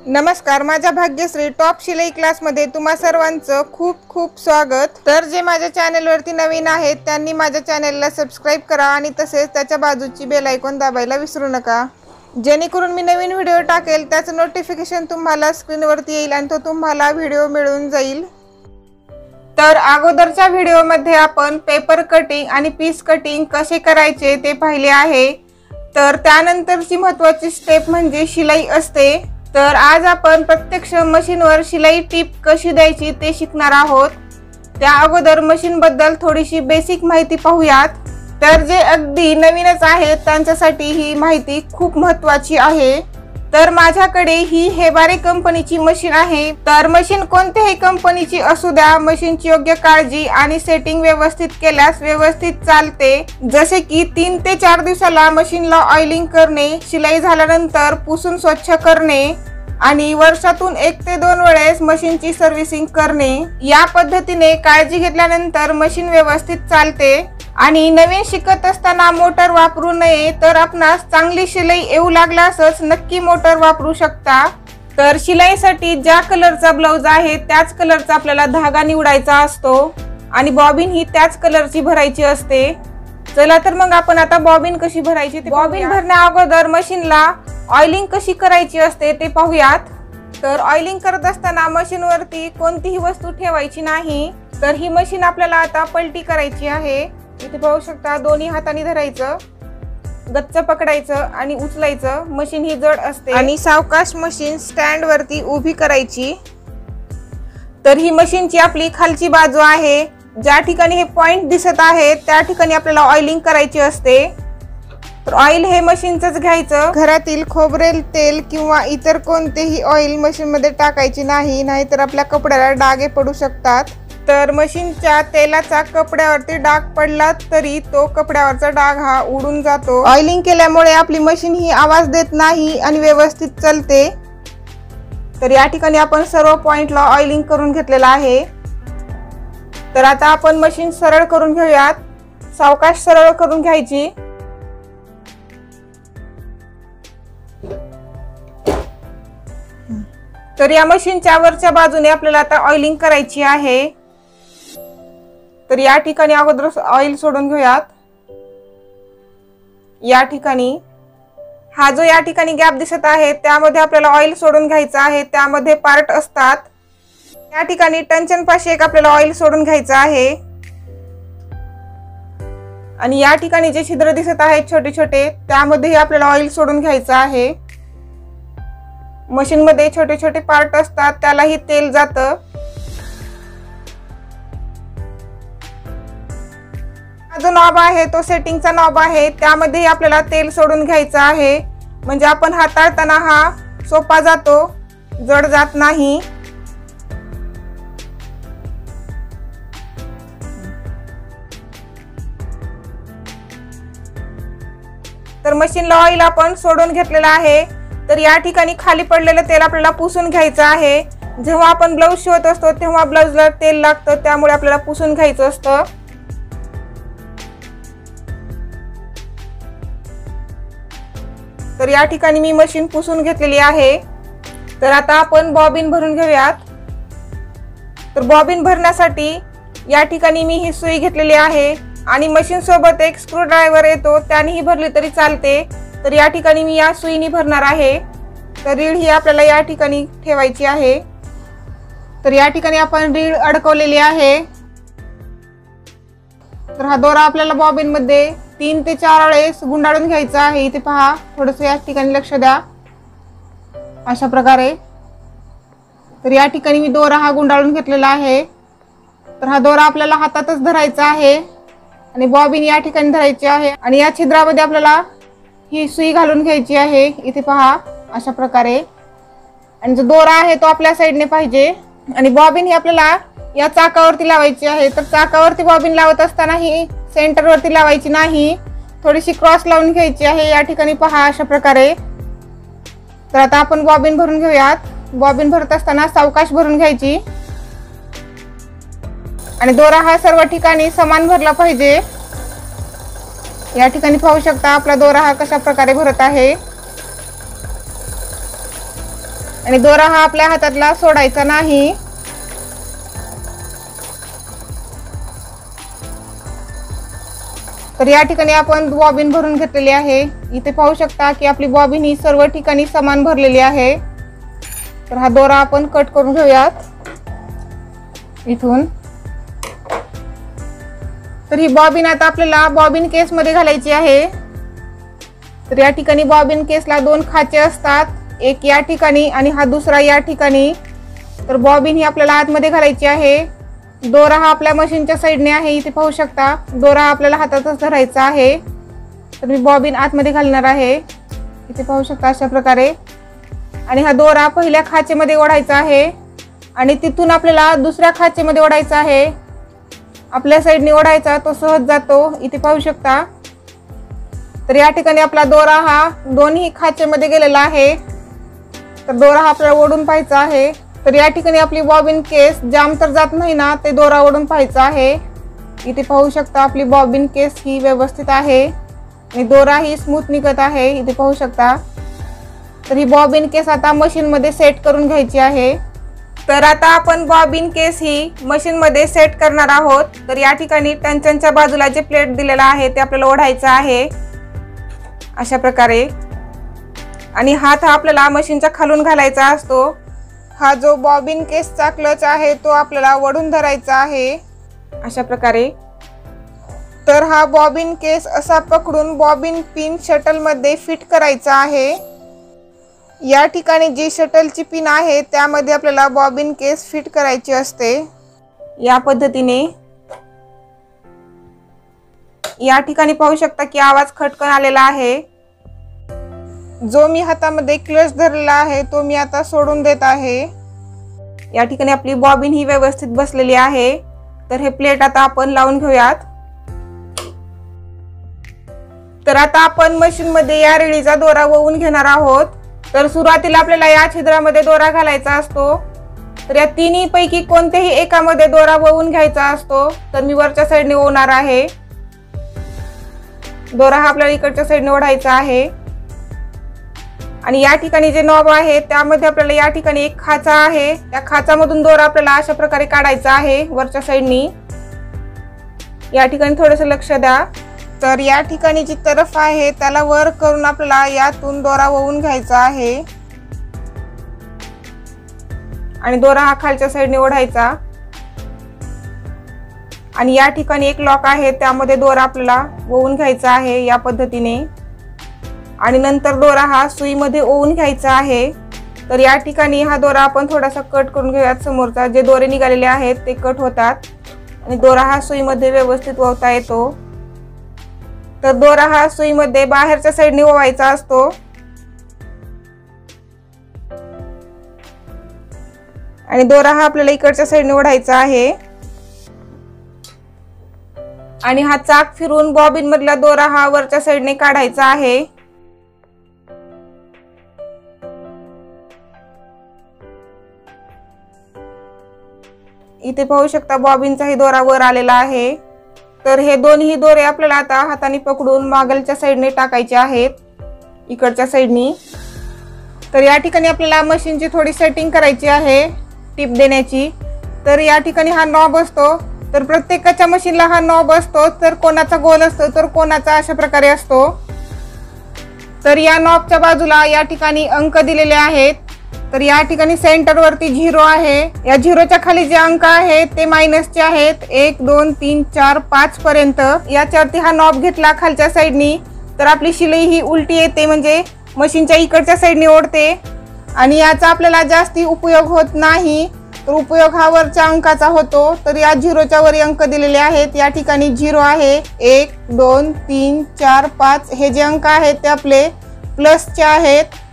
नमस्कार, माझ्या भाग्यश्री टॉप शिलाई क्लासमध्ये तुम्हा सर्वांचं खूप खूप स्वागत। तर जे माझ्या चॅनलवरती नवीन आहेत त्यांनी माझ्या चॅनलला सबस्क्राइब करा आणि तसेच त्याच्या बाजूची बेल आयकॉन दाबायला विसरू नका, जेणेकरून मी नवीन व्हिडिओ टाकेल त्याचं नोटिफिकेशन तुम्हाला स्क्रीनवरती येईल आणि तो तुम्हाला व्हिडिओ मिळून जाईल। तर अगोदरच्या व्हिडिओमध्ये आपण पेपर कटिंग आणि पीस कटिंग कसे करायचे ते पाहिले आहे। तर त्यानंतरची महत्त्वाची स्टेप म्हणजे शिलाई असते। तर आज आपण प्रत्यक्ष मशीनवर शिलाई टिप कशी द्यायची ते शिकणार आहोत। त्या अगोदर मशीन बद्दल थोडीशी बेसिक माहिती पाहूयात। तर जे अगदी नवीनच आहेत त्यांच्यासाठी ही माहिती खूप महत्त्वाची आहे। तर माझ्याकडे ही हेबारे कंपनीची मशीन आहे। तर मशीन कोणत्याही कंपनीची असू द्या, मशीनची योग्य काळजी आणि सेटिंग व्यवस्थित केल्यास व्यवस्थित चालते। जसे की 3 ते 4 दिवसाला मशीनला ऑइलिंग करणे, शिलाई झाल्यानंतर पुसून स्वच्छ करणे आणि वर्षातून 1 ते 2 वेळेस मशीनची सर्व्हिसिंग करणे। या पद्धतीने काळजी घेतल्यानंतर मशीन व्यवस्थित चालते। आणि नवीन शिकत असताना मोटर वापरू नये, तर आपणास चांगली शिलाई येऊ लागल्यासच नक्की मोटर वापरू शकता। तर शिलाईसाठी ज्या कलरचा ब्लाउज आहे त्याच कलरचा आपल्याला धागा निवडायचा असतो आणि बॉबिन ही त्याच कलरची भरायची असते। चला तर मग आपण आता बॉबिन कशी भरायची ते बॉबिन भरण्या अगोदर मशीनला ऑइलिंग कशी करायची असते ते पाहूयात। तर ऑइलिंग करत असताना मशीनवरती कोणतीही वस्तू ठेवायची नाही। तर ही मशीन आपल्याला आता पलटी करायची आहे। इथे पाहू शकता, दोन्ही हाताने धरायचं, गच्च पकडायचं आणि उचलायचं। मशीन ही जड असते आणि सावकाश मशीन स्टँड वरती उभी करायची। तर ही मशीनची आपली खालची बाजू आहे। ज्या ठिकाणी हे पॉइंट दिसत आहे त्या ठिकाणी आपल्याला ऑइलिंग करायची असते। तर ऑइल हे मशीनचंच घ्यायचं, घरातील खोबरेल तेल किंवा इतर कोणतेही ऑइल मशीन मध्ये टाकायची नाही, नाहीतर आपल्या कपड्याला डागे पडू शकतात। तर मशीनच्या तेलाचा कपड्यावरती डाग पडला तरी तो कपड्यावरचा डाग हा उडून जातो। ऑइलिंग केल्यामुळे आपली मशीन ही आवाज देत नाही आणि व्यवस्थित चालते। तर या ठिकाणी आपण सर्व पॉइंटला ऑइलिंग करून घेतलेला आहे। तर आता आपण मशीन सरळ करून घेऊयात, सावकाश सरळ करून घ्यायची। तर या मशीनच्या वरच्या बाजूने आपल्याला आता ऑइलिंग करायची आहे। तर या ठिकाणी अगोदर ऑइल सोडून घेऊयात। या ठिकाणी हा जो या ठिकाणी गॅप दिसत आहे त्यामध्ये आपल्याला ऑइल सोडून घ्यायचं आहे। त्यामध्ये पार्ट असतात। या ठिकाणी टंचन पाशी एक आपल्याला ऑइल सोडून घ्यायचं आहे आणि या ठिकाणी जे छिद्र दिसत आहेत छोटे छोटे त्यामध्ये आपल्याला ऑइल सोडून घ्यायचं आहे। मशीन मध्ये छोटे छोटे पार्ट असतात त्यालाही तेल जातं। जो नॉब आहे तो सेटिंगचा नॉब आहे, त्यामध्ये आपल्याला तेल सोडून घ्यायचं आहे, म्हणजे आपण हाताळताना हा सोपा जातो, जड जात नाही। तर मशीनला ऑइल आपण सोडून घेतलेला आहे। तर या ठिकाणी खाली पडलेलं तेल आपल्याला पुसून घ्यायचं आहे। जेव्हा आपण ब्लाउज शिवत असतो तेव्हा ब्लाउजला तेल लागतं, त्यामुळे आपल्याला पुसून घ्यायचं असतं। तर या ठिकाणी मी मशीन पुसून घेतलेली आहे। तर आता आपण बॉबिन भरून घेऊयात। तर बॉबिन भरण्यासाठी या ठिकाणी मी ही सुई घेतलेली आहे आणि मशीन सोबत एक स्क्रू ड्रायव्हर येतो, त्यानेही भरली तरी चालते। तर या ठिकाणी मी या सुईने भरणार आहे। तर रीळ ही आपल्याला या ठिकाणी ठेवायची आहे। तर या ठिकाणी आपण रीळ अडकवलेली आहे। तर हा दोरा आपल्याला बॉबिन मध्ये 3 ते 4 वेळेस गुंडाळून घ्यायचा आहे। इथे पहा, थोडंसं या ठिकाणी लक्ष द्या, अशा प्रकारे। तर या ठिकाणी मी दोरा हा गुंडाळून घेतलेला आहे। तर हा दोरा आपल्याला हातातच धरायचा आहे आणि बॉबिन या ठिकाणी धरायची आहे आणि या छिद्रामध्ये आपल्याला ही सुई घालून घ्यायची आहे। इथे पहा, अशा प्रकारे। आणि जो दोरा आहे तो आपल्या साईडने पाहिजे आणि बॉबिन ही आपल्याला या चाकावरती लावायची आहे। तर चाकावरती बॉबिन लावत असताना ही सेंटर वरती लावायची नाही, थोडीशी क्रॉस लावून घ्यायची आहे। या ठिकाणी पहा, अशा प्रकारे। तर आता आपण बॉबिन भरून घेऊयात। बॉबिन भरत असताना सावकाश भरून घ्यायची आणि दोरा हा सर्व ठिकाणी समान भरला पाहिजे। या ठिकाणी पाहू शकता आपला दोरा हा कशा प्रकारे भरत आहे। आणि दोरा हा आपल्या हातातला सोडायचा नाही। तर या ठिकाणी आपण बॉबिन भरून घेतलेली आहे। इथे पाहू शकता की आपली बॉबिन ही सर्व ठिकाणी समान भरलेली आहे। तर हा दोरा आपण कट करून घेऊयात इथून। तर ही बॉबिन आता आपल्याला बॉबिन केस मध्ये घालायची आहे। तर या ठिकाणी बॉबिन केसला 2 खाचे असतात, एक या ठिकाणी आणि हा दुसरा या ठिकाणी। तर बॉबिन ही आपल्याला आतमध्ये घालायची आहे। दोरा हा आपल्या मशीनच्या साईडने आहे, इथे पाहू शकता। दोरा आपल्याला हातातच धरायचा आहे। तर मी बॉबिन आतमध्ये घालणार आहे, इथे पाहू शकता अशा प्रकारे। आणि हा दोरा पहिल्या खाचेमध्ये ओढायचा आहे आणि तिथून आपल्याला दुसऱ्या खाचेमध्ये ओढायचा आहे। आपल्या साईडने ओढायचा, तो सहज जातो, इथे पाहू शकता। तर या ठिकाणी आपला दोरा हा दोन्ही खाचेमध्ये गेलेला आहे। तर दोरा हा आपल्याला ओढून पाहायचा आहे। तर या ठिकाणी आपली बॉबिन केस जाम तर जात नाही ना, ते दोरा ओढून पाहायचा आहे। इथे पाहू शकता आपली बॉबिन केस ही व्यवस्थित आहे आणि दोरा ही स्मूथ निघत आहे, इथे पाहू शकता। तर ही बॉबिन केस आता मशीन मध्ये सेट करून घ्यायची आहे। तर आता आपण बॉबिन केस ही मशीन मध्ये सेट करणार आहोत। तर या ठिकाणी टंचनच्या बाजूला जे प्लेट दिलेला आहे ते आपल्याला ओढायचं आहे अशा प्रकारे। आणि हात हा आपल्याला मशीनच्या खालून घालायचा असतो। हा जो बॉबिन केसचा क्लच आहे तो आपल्याला वळून धरायचा आहे अशा प्रकारे। तर हा बॉबिन केस असा पकडून बॉबिन पिन शटल मध्ये फिट करायचा आहे। या ठिकाणी जी शटलची पिन आहे त्यामध्ये आपल्याला बॉबिन केस फिट करायची असते या पद्धतीने। या ठिकाणी पाहू शकता की आवाज खटकन आलेला आहे। जो मी हातामध्ये क्लच धरलेला आहे तो मी आता सोडून देत आहे। या ठिकाणी आपली बॉबिन ही व्यवस्थित बसलेली आहे। तर हे प्लेट आता आपण लावून घेऊयात। तर आता आपण मशीन मध्ये या रेळीचा दोरा वळवून घेणार आहोत। तर सुरुवातीला आपल्याला या छिद्रामध्ये दोरा घालायचा असतो। तर या तिन्ही पैकी कोणत्याही एकामध्ये दोरा वळवून घ्यायचा असतो। तर मी वरच्या साईडने ओढणार आहे। दोरा हा आपल्याला इकडच्या साईडने ओढायचा आहे आणि या ठिकाणी जे नॉब आहे त्यामध्ये आपल्याला या ठिकाणी एक खाचा आहे, त्या खाचामधून दोरा आपल्याला अशा प्रकारे काढायचा आहे वरच्या साईडनी। या ठिकाणी थोडंसं लक्ष द्या। तर या ठिकाणी जी तरफ आहे त्याला वर करून आपल्याला यातून दोरा वळवून घ्यायचा आहे आणि दोरा हा खालच्या साईडने ओढायचा। आणि या ठिकाणी एक लॉक आहे त्यामध्ये दोरा आपल्याला वळवून घ्यायचा आहे या पद्धतीने। आणि नंतर दोरा हा सुईमध्ये ओवून घ्यायचा आहे। तर या ठिकाणी हा दोरा आपण थोडासा कट करून घेऊयात। समोरचा जे दोरे निघालेले आहेत ते कट होतात आणि दोरा हा सुईमध्ये व्यवस्थित ओवता येतो। तर दोरा हा सुईमध्ये बाहेरच्या साईडने ओवायचा असतो आणि दोरा हा आपल्याला इकडच्या साईडने ओढायचा आहे आणि हा चाक फिरून बॉबिन मधला दोरा हा वरच्या साईडने काढायचा आहे। इथे पाहू शकता बॉबिनचाही दोरा वर आलेला आहे। तर हे दोन्ही दोरे आपल्याला आता हाताने पकडून मागलच्या साईडने टाकायचे आहेत इकडच्या साईडनी। तर या ठिकाणी आपल्याला मशीनची थोडी सेटिंग करायची आहे टिप देण्याची। तर या ठिकाणी हा नॉब असतो। तर प्रत्येकाच्या मशीनला हा नॉब असतो। तर कोणाचा गोल असतो तर कोणाचा अशा प्रकारे असतो। तर या नॉबच्या बाजूला या ठिकाणी अंक दिलेले आहेत। तर या ठिकाणी सेंटर वरती 0 आहे। या 0च्या खाली जे अंक आहेत ते मायनसचे आहेत, 1 2 3 4 5 पर्यंत। याच्यावरती हा नॉब घेतला खालच्या साईडनी तर आपली शिलाई ही उलटी येते, म्हणजे मशीनच्या इकडच्या साईडने ओढते आणि याचा आपल्याला जास्ती उपयोग होत नाही। तर उपयोग हा वरच्या अंकाचा होतो। तर या 0च्या वरी अंक दिलेले आहेत। या ठिकाणी 0 आहे, 1 2 3 4 5 हे जे अंक आहेत ते आपले प्लसचे आहेत।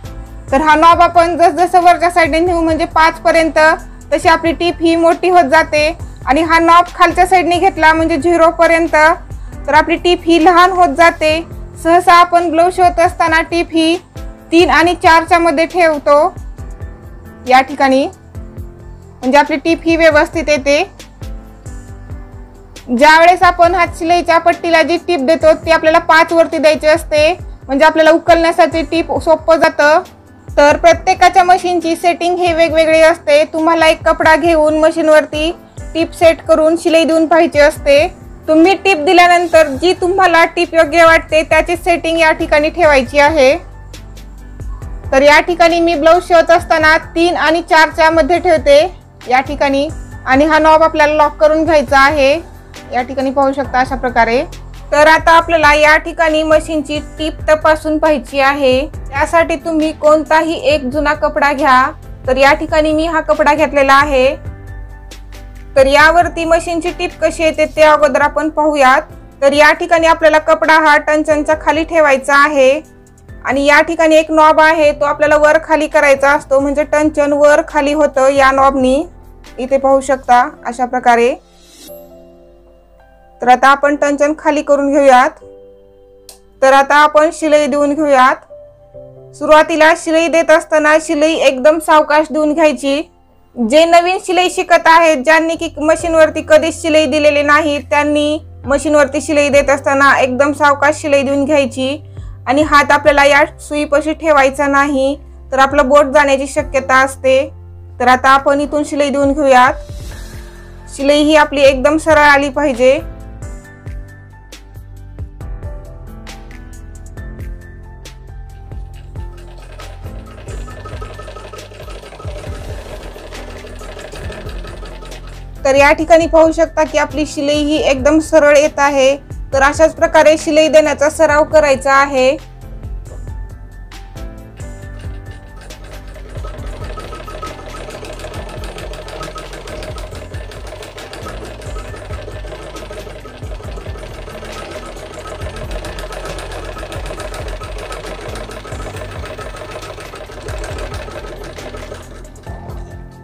तर हा नॉब आपण जसजसं वरच्या साईडने नेऊ म्हणजे 5 पर्यंत तशी आपली टीप ही मोठी होत जाते आणि हा नॉब खालच्या साईडने घेतला म्हणजे 0 पर्यंत तर आपली टीप ही लहान होत जाते। सहसा आपण ब्लाउज शिवत असताना टीप ही 3 आणि 4च्या मध्ये ठेवतो या ठिकाणी, म्हणजे आपली टीप ही व्यवस्थित येते। ज्यावेळेस आपण हात शिलाईच्या पट्टीला जी टीप देतो ती आपल्याला 5 वरती द्यायची असते, म्हणजे आपल्याला उकलण्यासाठी टीप सोपं जातं। तर प्रत्येकाच्या मशीनची सेटिंग हे वेगवेगळी असते। तुम्हाला एक कपडा घेऊन मशीनवरती टिप सेट करून शिलाई देऊन पाहिजे असते। तुम्ही टिप दिल्यानंतर जी तुम्हाला टिप योग्य वाटते त्याची सेटिंग या ठिकाणी ठेवायची आहे। तर या ठिकाणी मी ब्लाउज शिवत असताना 3 आणि 4च्या मध्ये ठेवते या ठिकाणी, आणि हा नॉब आपल्याला लॉक करून घ्यायचा आहे। या ठिकाणी पाहू शकता अशा प्रकारे। तर आता आपल्याला या ठिकाणी मशीनची टिप तपासून पाहायची आहे। त्यासाठी तुम्ही कोणताही एक जुना कपडा घ्या। तर या ठिकाणी मी हा कपडा घेतलेला आहे। तर यावरती मशीनची टिप कशी येते ते अगोदर आपण पाहूयात। तर या ठिकाणी आपल्याला कपडा हा टंचनच्या खाली ठेवायचा आहे, आणि या ठिकाणी एक नॉब आहे तो आपल्याला वर खाली करायचा असतो, म्हणजे टंचन वर खाली होतं या नॉबनी। इथे पाहू शकता अशा प्रकारे। तर आता आपण टंचन खाली करून घेऊयात। तर आता आपण शिलाई देऊन घेऊयात। सुरुवातीला शिलाई देत असताना शिलाई एकदम सावकाश देऊन घ्यायची। जे नवीन शिलाई शिकत आहेत, ज्यांनी की मशीनवरती कधीच शिलाई दिलेली नाही, त्यांनी मशीनवरती शिलाई देत असताना एकदम सावकाश शिलाई देऊन घ्यायची, आणि हात आपल्याला या सुईपाशी ठेवायचा नाही, तर आपलं बोट जाण्याची शक्यता असते। तर आता आपण इथून शिलाई देऊन घेऊयात। शिलाई ही आपली एकदम सरळ आली पाहिजे। तर या ठिकाणी पाहू शकता की आपली शिलाई ही एकदम सरळ येत आहे। तर अशाच प्रकारे शिलाई देण्याचा सराव करायचा आहे।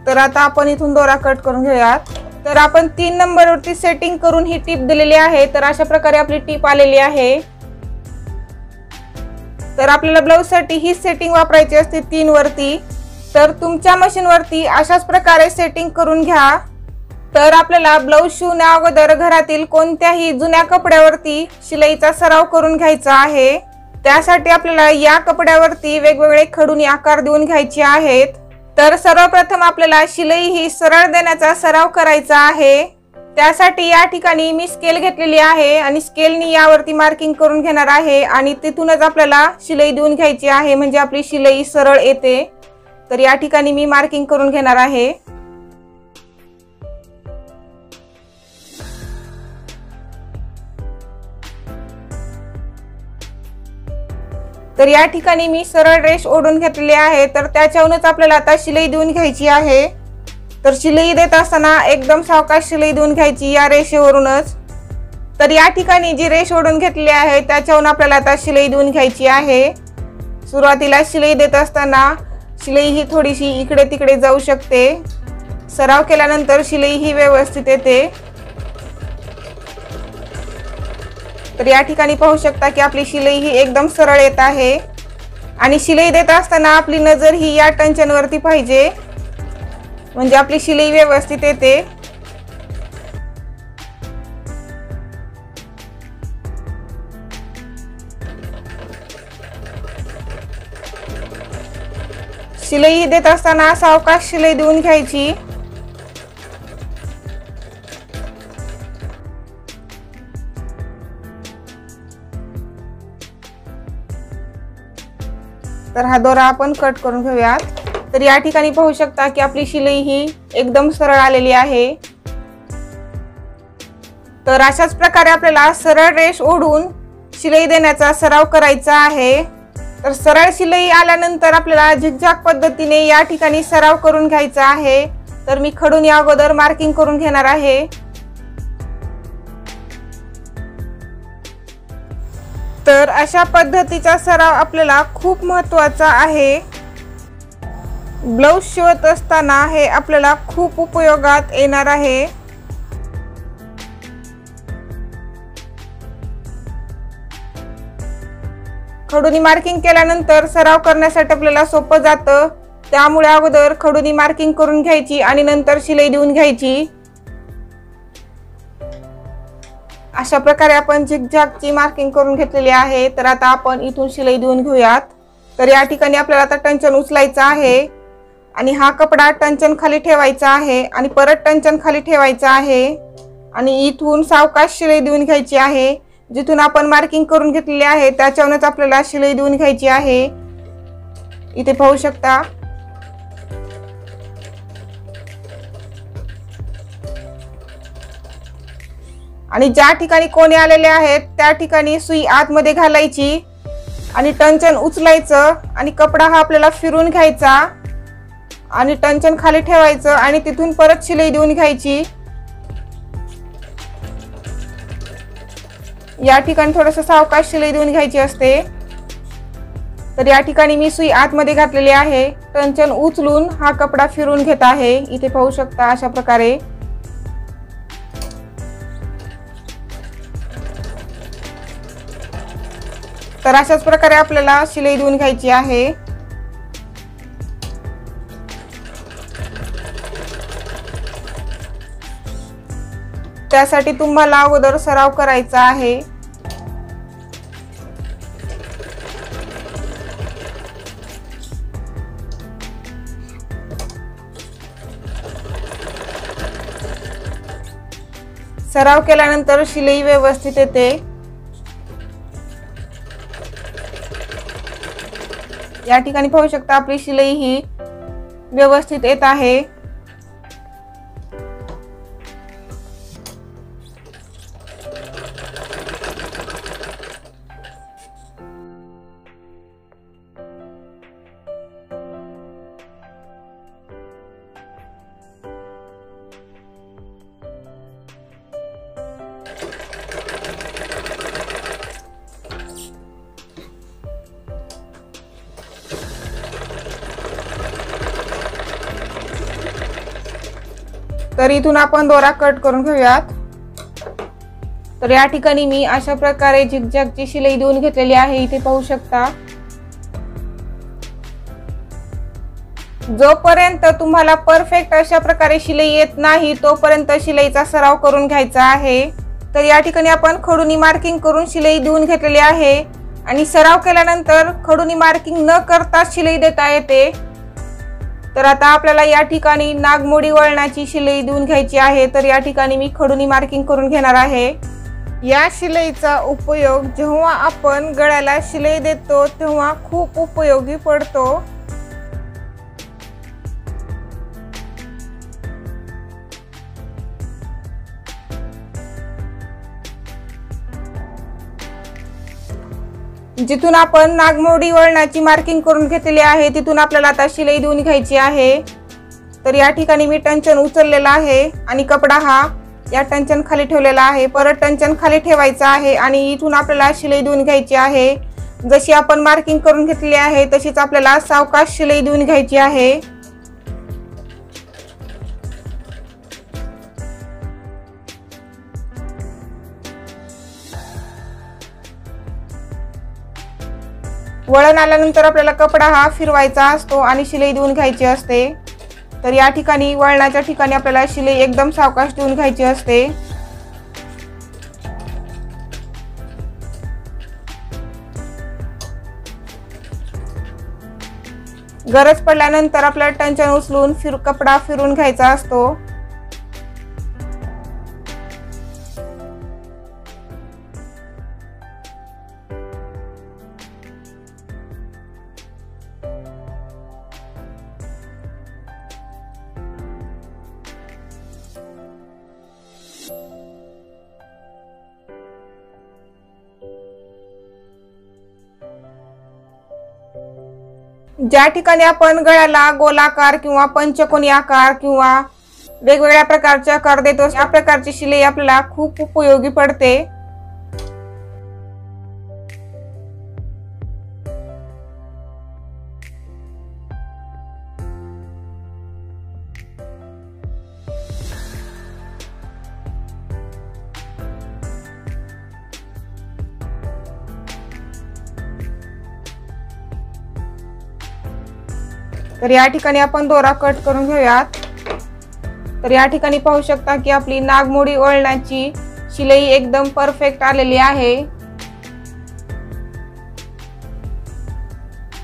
तर आता आपण इथून दोरा कट करून घेऊयात। तर आपण 3 नंबरवरती सेटिंग करून ही टिप दिलेली आहे। तर अशा प्रकारे आपली टिप आलेली आहे। तर आपल्याला ब्लाउज साठी ही सेटिंग वापरायची असते 3 वरती। तर तुमच्या मशीनवरती अशाच प्रकारे सेटिंग करून घ्या। तर आपल्याला ब्लाउज शिवण्या अगोदर घरातील कोणत्याही जुन्या कपड्यावरती शिलाईचा सराव करून घ्यायचा आहे। त्यासाठी आपल्याला या कपड्यावरती वेगवेगळे खडूनी आकार देऊन घ्यायचे आहेत। तर सर्वप्रथम आपल्याला शिलाई ही सरळ देण्याचा सराव करायचा आहे। त्यासाठी या ठिकाणी मी स्केल घेतलेली आहे, आणि स्केलनी यावरती मार्किंग करून घेणार आहे, आणि तिथूनच आपल्याला शिलाई देऊन घ्यायची आहे, म्हणजे आपली शिलाई सरळ येते। तर या ठिकाणी मी मार्किंग करून घेणार आहे। तर या ठिकाणी मी सरळ रेष ओढून घेतलेली आहे। तर त्याच्यावरूनच आपल्याला आता शिलाई देऊन घ्यायची आहे। तर शिलाई देत असताना एकदम सावकाश शिलाई देऊन घ्यायची या रेषेवरूनच। तर या ठिकाणी जी रेष ओढून घेतलेली आहे त्याच्यावरून आपल्याला आता शिलाई देऊन घ्यायची आहे। सुरुवातीला शिलाई देत असताना शिलाई ही थोडीशी इकडे तिकडे जाऊ शकते। सराव केल्यानंतर शिलाई ही व्यवस्थित येते। तर या ठिकाणी पाहू शकता की आपली शिलाई ही एकदम सरळ येत आहे, आणि शिलाई देत असताना आपली नजर ही या टंचनवरती पाहिजे, म्हणजे आपली शिलाई व्यवस्थित येते। शिलाई देत असताना सावकाश शिलाई देऊन घ्यायची। तर हा दोरा आपण कट करून घेऊयात। तर या ठिकाणी पाहू शकता की आपली शिलाई ही एकदम सरळ आलेली आहे। तर अशाच प्रकारे आपल्याला सरळ रेष ओढून शिलाई देण्याचा सराव करायचा आहे। तर सरळ शिलाई आल्यानंतर आपल्याला झिगझॅग पद्धतीने या ठिकाणी सराव करून घ्यायचा आहे। तर मी खडून या अगोदर मार्किंग करून घेणार आहे। तर अशा पद्धतीचा सराव आपल्याला खूप महत्त्वाचा आहे। ब्लाउज शिवत असताना हे आपल्याला खूप उपयोगात येणार आहे। खडूनी मार्किंग केल्यानंतर सराव करण्यासाठी आपल्याला सोपं जातं, त्यामुळे अगोदर खडूनी मार्किंग करून घ्यायची आणि नंतर शिलाई देऊन घ्यायची। अशा प्रकारे आपण झिगझॅगची मार्किंग करून घेतलेली आहे। तर आता आपण इथून शिलाई देऊन घेऊयात। तर या ठिकाणी आपल्याला आता टंचन उचलायचं आहे आणि हा कपडा टंचन खाली ठेवायचा आहे आणि परत टंचन खाली ठेवायचा आहे आणि इथून सावकाश शिलाई देऊन घ्यायची आहे। जिथून आपण मार्किंग करून घेतलेले आहे त्याच्यावरच आपल्याला शिलाई देऊन घ्यायची आहे। इथे पाहू शकता। आणि ज्या ठिकाणी कोणी आलेले आहेत त्या ठिकाणी सुई आतमध्ये घालायची आणि टंचन उचलायचं आणि कपडा हा आपल्याला फिरून घ्यायचा आणि टंचन खाली ठेवायचं आणि तिथून परत शिलाई देऊन घ्यायची। या ठिकाणी थोडंसं सावकाश शिलाई देऊन घ्यायची असते। तर या ठिकाणी मी सुई आतमध्ये घातलेली आहे, टंचन उचलून हा कपडा फिरून घेत आहे। इथे पाहू शकता अशा प्रकारे। तर अशाच प्रकारे आपल्याला शिलाई देऊन घ्यायची आहे। त्यासाठी तुम्हाला अगोदर सराव करायचा आहे। सराव केल्यानंतर शिलाई व्यवस्थित येते। या ठिकाणी पाहू शकता आपली शिलाई ही व्यवस्थित येत आहे। तर इथून आपण दोरा कट करून घेऊयात। तर या ठिकाणी मी अशा प्रकारे झिगझॅगची शिलाई देऊन घेतलेली आहे। इथे पाहू शकता। जोपर्यंत तुम्हाला परफेक्ट अशा प्रकारे शिलाई येत नाही तोपर्यंत शिलाईचा सराव करून घ्यायचा आहे। तर या ठिकाणी आपण खडूनी मार्किंग करून शिलाई देऊन घेतलेली आहे आणि सराव केल्यानंतर खडूनी मार्किंग न करता शिलाई देता येते। तर आता आपल्याला या ठिकाणी नागमोडी वळणाची शिलाई देऊन घ्यायची आहे। तर या ठिकाणी मी खडूनी मार्किंग करून घेणार आहे। या शिलाईचा उपयोग जेव्हा आपण गळ्याला शिलाई देतो तेव्हा खूप उपयोगी पडतो। जिथून आपण नागमोडी वळणाची मार्किंग करून घेतलेली आहे तिथून आपल्याला आता शिलाई देऊन घ्यायची आहे। तर या ठिकाणी मी टंचन उचललेला आहे आणि कपडा हा या टंचन खाली ठेवलेला आहे। परत टंचन खाली ठेवायचा आहे आणि इथून आपल्याला शिलाई देऊन घ्यायची आहे। जशी आपण मार्किंग करून घेतली आहे तशीच आपल्याला सावकाश शिलाई देऊन घ्यायची आहे। वळण आल्यानंतर आपल्याला कपडा हा फिरवायचा असतो आणि शिलाई देऊन घ्यायची असते। तर या ठिकाणी वळणाच्या ठिकाणी आपल्याला शिलाई एकदम सावकाश देऊन घ्यायची असते। गरज पडल्यानंतर आपल्याला टंचन उचलून कपडा फिरून घ्यायचा असतो। ज्या ठिकाणी आपण गळ्याला गोलाकार किंवा पंचकोनी आकार किंवा वेगवेगळ्या प्रकारचे आकार देतो या प्रकारची शिलाई आपल्याला खूप उपयोगी पडते। तर या ठिकाणी आपण दोरा कट करून घेऊयात। तर या ठिकाणी पाहू शकता की आपली नागमोडी वळणाची शिलाई एकदम परफेक्ट आलेली आहे।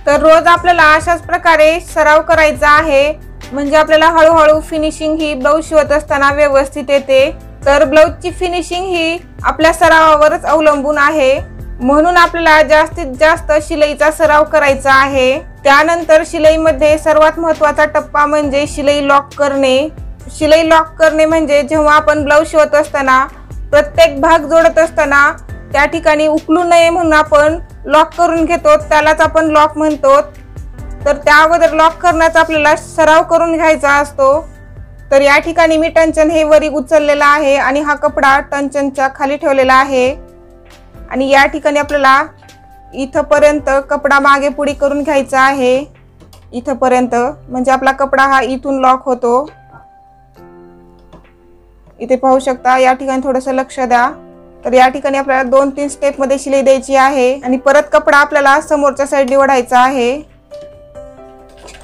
तर रोज आपल्याला अशाच प्रकारे सराव करायचा आहे, म्हणजे आपल्याला हळूहळू फिनिशिंग ही ब्लाऊज शिवत असताना व्यवस्थित येते। तर ब्लाऊजची फिनिशिंग ही आपल्या सरावावरच अवलंबून आहे, म्हणून आपल्याला जास्तीत जास्त शिलाईचा सराव करायचा आहे। त्यानंतर शिलाईमध्ये सर्वात महत्त्वाचा टप्पा म्हणजे शिलाई लॉक करणे। शिलाई लॉक करणे म्हणजे जेव्हा आपण ब्लाऊज शिवत असताना प्रत्येक भाग जोडत असताना त्या ठिकाणी उकलू नये म्हणून आपण लॉक करून घेतो, त्यालाच आपण लॉक म्हणतो। तर त्या अगोदर लॉक करण्याचा आपल्याला सराव करून घ्यायचा असतो। तर या ठिकाणी मी टंचन हे वरी उचललेला आहे आणि हा कपडा टंचनच्या खाली ठेवलेला आहे आणि या ठिकाणी आपल्याला इथपर्यंत कपडा मागे पुढे करून घ्यायचा आहे, इथपर्यंत, म्हणजे आपला कपडा हा इथून लॉक होतो। इथे पाहू शकता, या ठिकाणी थोडंसं लक्ष द्या। तर या ठिकाणी आपल्याला 2-3 स्टेप मध्ये शिलाई द्यायची आहे आणि परत कपडा आपल्याला समोरच्या साईडने ओढायचा आहे।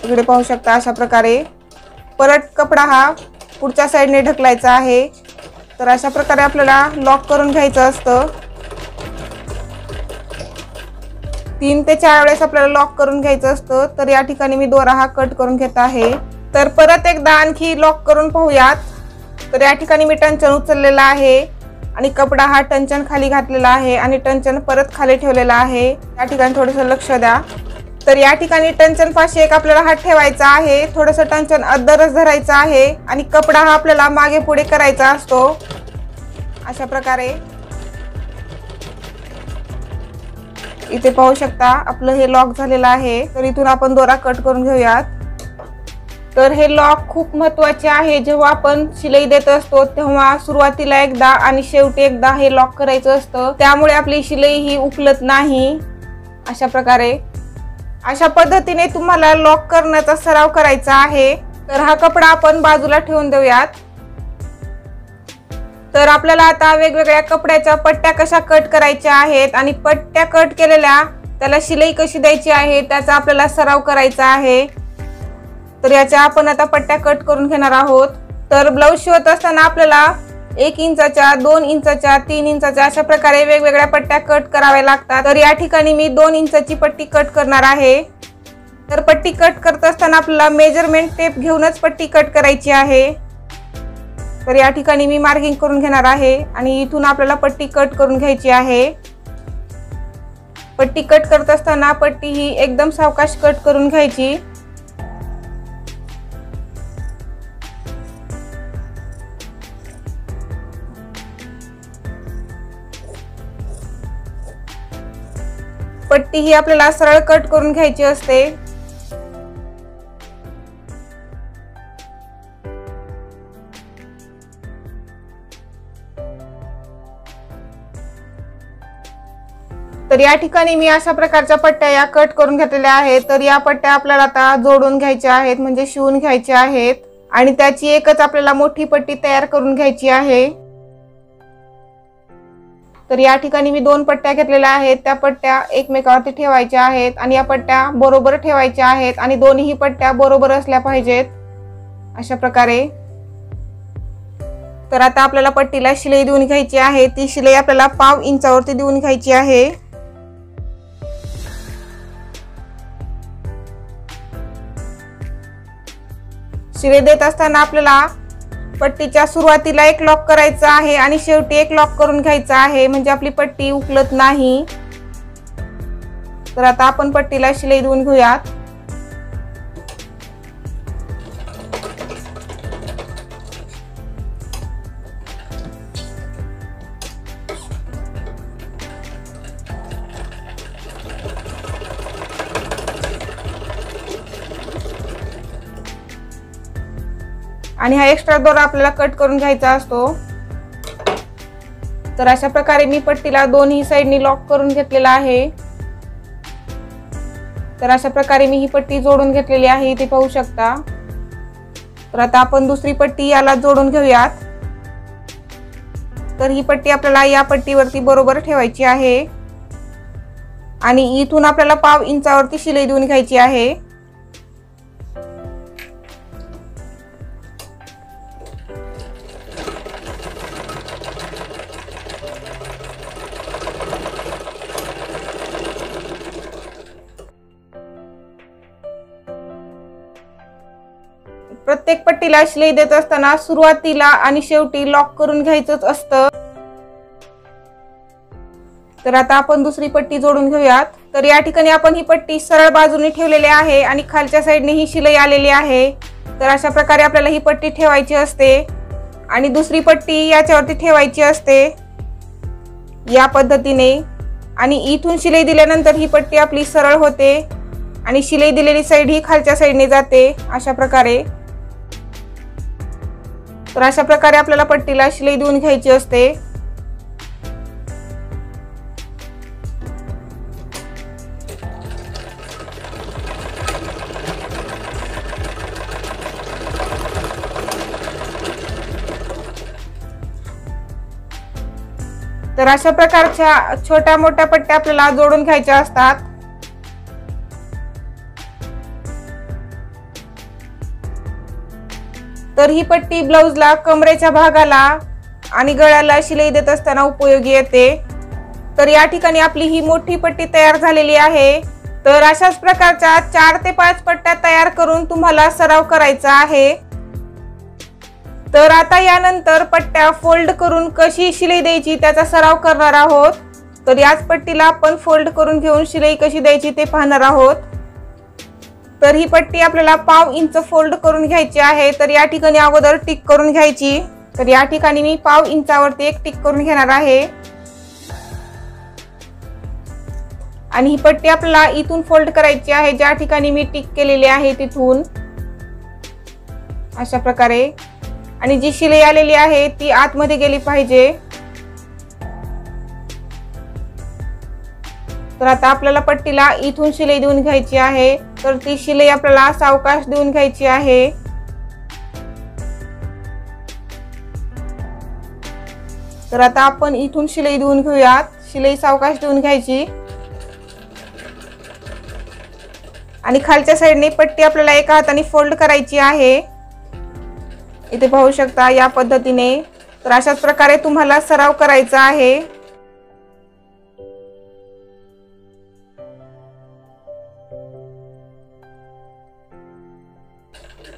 इकडे पाहू शकता, अशा प्रकारे परत कपडा हा पुढच्या साईडने ढकलायचा आहे। तर अशा प्रकारे आपल्याला लॉक करून घ्यायचं असतं। 3 ते 4 वेळेस आपल्याला लॉक करून घ्यायचं असतं। तर या ठिकाणी मी दोरा हा कट करून घेत आहे। तर परत एकदा आणखी लॉक करून पाहूयात। तर या ठिकाणी मी टंचन उचललेला आहे आणि कपडा हा टंचन खाली घातलेला आहे आणि टंचन परत खाली ठेवलेला आहे। या ठिकाणी थोडंसं लक्ष द्या। तर या ठिकाणी टंचन पाशी एक आपल्याला हात ठेवायचा आहे, थोडंसं टंचन अद्दरच धरायचं आहे आणि कपडा हा आपल्याला मागे पुढे करायचा असतो, अशा प्रकारे। इथे पाहू शकता, आपलं हे लॉक झालेलं आहे। तर इथून आपण दोरा कट करून घेऊयात। तर हे लॉक खूप महत्त्वाचे आहे। जेव्हा आपण शिलाई देत असतो तेव्हा सुरुवातीला एकदा आणि शेवटी एकदा हे लॉक करायचं असतं, त्यामुळे आपली शिलाई ही उकलत नाही। अशा प्रकारे, अशा पद्धतीने तुम्हाला लॉक करण्याचा सराव करायचा आहे। तर हा कपडा आपण बाजूला ठेवून देऊयात। तर आपल्याला आता वेगवेगळ्या कपड्याच्या पट्ट्या कशा कट करायच्या आहेत आणि पट्ट्या कट केलेल्या त्याला शिलाई कशी द्यायची आहे त्याचा आपल्याला सराव करायचा आहे। तर याच्या आपण आता पट्ट्या कट करून घेणार आहोत। तर ब्लाऊज शिवत असताना आपल्याला 1 इंचाच्या, 2 इंचाच्या, 3 इंचाच्या अशा प्रकारे वेगवेगळ्या पट्ट्या कट कराव्या लागतात। तर या ठिकाणी मी 2 इंचाची पट्टी कट करणार आहे। तर पट्टी कट करत असताना आपल्याला मेजरमेंट टेप घेऊनच पट्टी कट करायची आहे। तर या ठिकाणी मी मार्किंग करून घेणार आहे आणि इथून आपल्याला पट्टी कट करून घ्यायची आहे। पट्टी कट करत असताना पट्टी ही एकदम सावकाश कट करून घ्यायची। पट्टी ही आपल्याला सरळ कट करून घ्यायची असते। तर या ठिकाणी मी अशा प्रकारच्या पट्ट्या या कट करून घेतलेल्या आहेत। तर या पट्ट्या आपल्याला आता जोडून घ्यायच्या आहेत, म्हणजे शिवून घ्यायच्या आहेत आणि त्याची एकच आपल्याला मोठी पट्टी तयार करून घ्यायची आहे। तर या ठिकाणी मी 2 पट्ट्या घेतलेल्या आहेत, त्या पट्ट्या एकमेकावरती ठेवायच्या आहेत आणि या पट्ट्या बरोबर ठेवायच्या आहेत आणि दोन्ही पट्ट्या बरोबर असल्या पाहिजेत, अशा प्रकारे। तर आता आपल्याला पट्टीला शिलाई देऊन घ्यायची आहे। ती शिलाई आपल्याला 1/2 इंचावरती देऊन घ्यायची आहे। शिलाई देत असताना आपल्याला पट्टीच्या सुरुवातीला एक लॉक करायचा आहे आणि शेवटी एक लॉक करून घ्यायचा आहे, म्हणजे आपली पट्टी उकलत नाही। तर आता आपण पट्टीला शिलाई देऊन घेऊयात। आणि हा एक्स्ट्रा दोरा आपल्याला कट करून घ्यायचा असतो। तर अशा प्रकारे मी पट्टीला दोन्ही साइडनी लॉक करून घेतलेला आहे। तर अशा प्रकारे मी ही पट्टी जोडून घेतलेली आहे, इथे पाहू शकता। तर आता आपण दुसरी पट्टी याला जोडून घेऊयात। तर ही पट्टी आपल्याला या पट्टीवरती बरोबर ठेवायची आहे आणि इथून आपल्याला 1/2 इंचावरती शिलाई देऊन घ्यायची आहे। प्रत्येक पट्टीला शिलाई देत असताना सुरुवातीला आणि शेवटी लॉक करून घ्यायचंच असतं। तर आता आपण दुसरी पट्टी जोडून घेऊयात। तर या ठिकाणी आपण ही पट्टी सरळ बाजूने ठेवलेली आहे आणि खालच्या साइडने ही शिलाई आलेली आहे। तर अशा प्रकारे आपल्याला ही पट्टी ठेवायची असते आणि दुसरी पट्टी याच्यावरती ठेवायची असते या पद्धतीने। आणि इथून शिलाई दिल्यानंतर ही पट्टी आपली सरळ होते आणि शिलाई दिलेली साइड ही खालच्या साइडने जाते अशा प्रकारे। तर अशा प्रकारे आपल्याला पट्टीला शिलाई देऊन घ्यायची असते। तर अशा प्रकारच्या छोट्या मोठ्या पट्ट्या आपल्याला जोडून घ्यायच्या असतात। तर ही पट्टी ब्लाउजला कमरेच्या भागाला आणि गळ्याला शिलाई देत असताना उपयोगी येते। तर या ठिकाणी आपली ही मोठी पट्टी तयार झालेली आहे। तर अशाच प्रकारच्या 4 ते 5 पट्ट्या तयार करून तुम्हाला सराव करायचा आहे। तर आता यानंतर पट्ट्या फोल्ड करून कशी शिलाई द्यायची त्याचा सराव करणार आहोत। तर याच पट्टीला आपण फोल्ड करून घेऊन शिलाई कशी द्यायची ते पाहणार आहोत। तर ही पट्टी आपल्याला 1/2 इंच फोल्ड करून घ्यायची आहे। तर या ठिकाणी अगोदर टिक करून घ्यायची। तर या ठिकाणी मी 1/2 इंचावरती एक टिक करून घेणार आहे आणि ही पट्टी आपल्याला इथून फोल्ड करायची आहे ज्या ठिकाणी मी टिक केलेली आहे तिथून अशा प्रकारे। आणि जी शिलाई आलेली आहे ती आतमध्ये गेली पाहिजे। तर आता आपल्याला पट्टीला इथून शिलाई देऊन घ्यायची आहे। तर ती शिलाई आपल्याला सावकाश देऊन घ्यायची आहे। तर आता आपण इथून शिलाई देऊन घेऊयात। शिलाई सावकाश देऊन घ्यायची आणि खालच्या साइडने पट्टी आपल्याला एका हाताने फोल्ड करायची आहे। इथे पाहू शकता या पद्धतीने। तर अशाच प्रकारे तुम्हाला सराव करायचा आहे।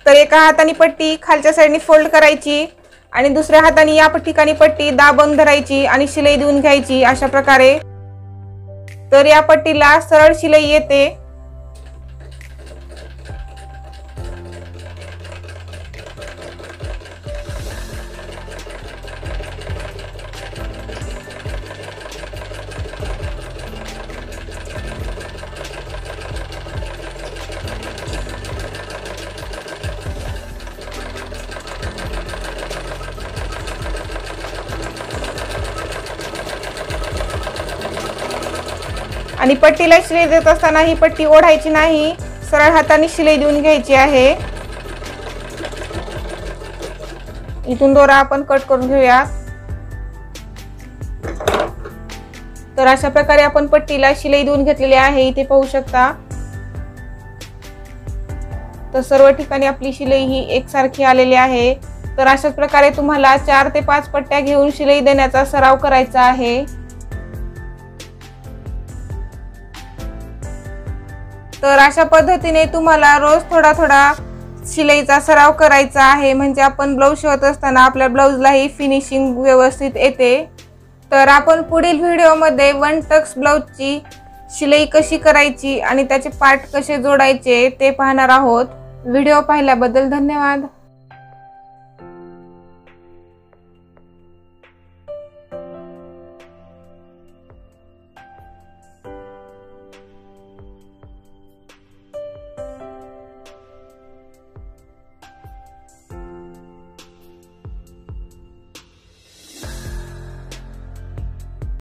तर एका हाताने पट्टी खालच्या साइडने फोल्ड करायची आणि दुसऱ्या हाताने या ठिकाणी पट्टी दाबून धरायची आणि शिलाई देऊन घ्यायची अशा प्रकारे। तर या पट्टीला सरळ शिलाई येते। आणि पट्टीला शिलाई देत असताना ही पट्टी ओढायची नाही, सरळ हाताने शिलाई देऊन घ्यायची आहे। इथून दोरा आपण कट करून घेऊया। तर अशा प्रकारे आपण पट्टीला शिलाई देऊन घेतलेली आहे। इथे पाहू शकता। तर सर्व ठिकाणी आपली शिलाई ही एकसारखी आलेली आहे। तर अशाच प्रकारे तुम्हाला 4 ते 5 पट्ट्या घेऊन शिलाई देण्याचा सराव करायचा आहे। तर अशा पद्धतीने तुम्हाला रोज थोडा थोडा शिलाईचा सराव करायचा आहे, म्हणजे आपण ब्लाउज शिवत असताना आपल्या ब्लाउजलाही फिनिशिंग व्यवस्थित येते। तर आपण पुढील व्हिडिओमध्ये 1 टक्स ब्लाउजची शिलाई कशी करायची आणि त्याचे पार्ट कसे जोडायचे ते पाहणार आहोत। व्हिडिओ पाहिल्याबद्दल धन्यवाद।